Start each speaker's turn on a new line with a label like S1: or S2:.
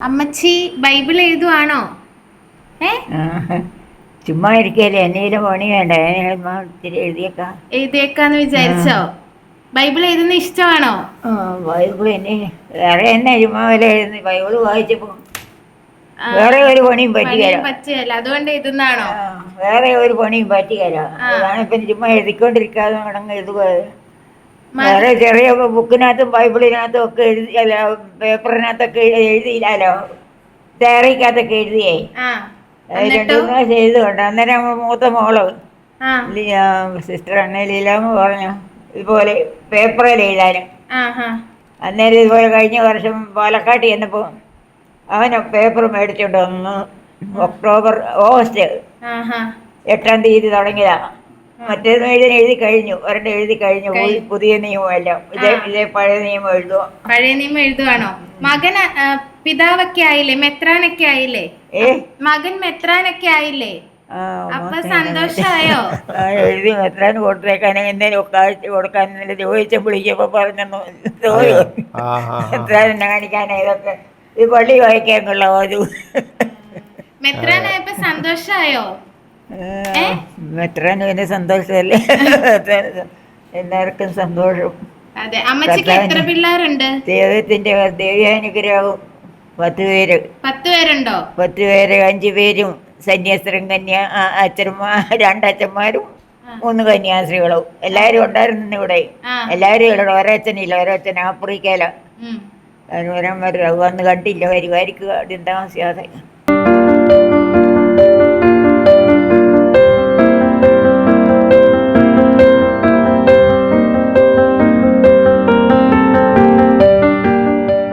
S1: അമ്മച്ചി ബൈബിൾ എഴുതുവാണോ? ഏ
S2: ചുമ്മാ ഇരിക്കല്ലേ, എന്തെങ്കിലും പണി വേണ്ടേ? ഇത്തിരി എഴുതിയേക്കാം.
S1: എഴുതിയേക്കാന്ന് വിചാരിച്ചോ? ബൈബിൾ എഴുതുന്ന ഇഷ്ടമാണോ?
S2: ബൈബിൾ എന്നെ വേറെ എന്നെ ചുമ്മാ വില എഴുതുന്നു. ബൈബിള് വായിച്ചപ്പോ വേറെ ഒരു പണിയും
S1: പറ്റിയല്ല, അതുകൊണ്ട് എഴുതുന്നാണോ?
S2: വേറെ ഒരു പണിയും പറ്റിയല്ല. അതാണ് ഇപ്പം ചുമ്മാ എഴുതിക്കൊണ്ടിരിക്കാതെ നടന്ന് എഴുതുക. വേറെ ചെറിയ ബുക്കിനകത്തും ബൈബിളിനകത്തും ഒക്കെ എഴുതി, അല്ല പേപ്പറിനകത്തൊക്കെ എഴുതിയില്ലാലോ, ഡയറിക്കകത്തൊക്കെ എഴുതിയേ. രണ്ടു മൂന്ന് പ്രാവശ്യം എഴുതുകൊണ്ട്. അന്നേരം മൂത്ത മോള് സിസ്റ്റർ ലീലാമ്മ പറഞ്ഞു ഇതുപോലെ പേപ്പറിൽ എഴുതാനും. അന്നേരം ഇതുപോലെ കഴിഞ്ഞ വർഷം പാലക്കാട്ട് ചെന്നപ്പോൾ അവന് പേപ്പർ മേടിച്ചോണ്ട് വന്നു. ഓഗസ്റ്റ് 8-ാം തീയതി തുടങ്ങിയതാ. മറ്റേത് എഴുതി കഴിഞ്ഞു, ഒരെണ്ണം എഴുതി കഴിഞ്ഞു. പുതിയ നിയമമല്ല, ഇതേ പഴയ നിയമം എഴുതുക.
S1: പഴയ നിയമം എഴുതുവാണോ? മകൻ പിതാവൊക്കെ ആയില്ലേ? മെത്രാനൊക്കെ ആയില്ലേ? മകൻ മെത്രാനൊക്കെ ആയില്ലേ? അപ്പൊ സന്തോഷായോ?
S2: എഴുതി മെത്രാന് കൊടുത്തേക്കാനും എന്തേലും കാഴ്ച കൊടുക്കാൻ ചോദിച്ച വിളിച്ചപ്പോ പറഞ്ഞു മെത്രാനെ കാണിക്കാനാ ഇതൊക്കെ. ഈ പള്ളി വായിക്കാനുള്ള ഒരു
S1: മെത്രാനായപ്പോ സന്തോഷായോ?
S2: മെത്രാന് പിന്നെ സന്തോഷമല്ലേ, എല്ലാവർക്കും സന്തോഷം.
S1: അതെ. അമ്മച്ചിക്ക് എത്ര പിള്ളേരുണ്ട്?
S2: ദൈവത്തിന്റെ ദൈവാനുഗ്രഹവും 10 പേര്.
S1: 10 പേരുണ്ടോ?
S2: 10 പേര്. 5 പേരും സന്യാസ്ത്രീം, അച്ഛന്മാർ, 2 അച്ഛന്മാരും 3 കന്യാസ്ത്രീകളും. എല്ലാരും ഉണ്ടായിരുന്നു ഇവിടെ. എല്ലാരും ഇവിടെ. ഒരച്ഛനില്ല, ഒരച്ഛൻ ആഫ്രിക്കയില. വരാൻ വരും. വന്ന് കണ്ടില്ല, വരുമായിരിക്കും. ആദ്യം താമസിയാതെ.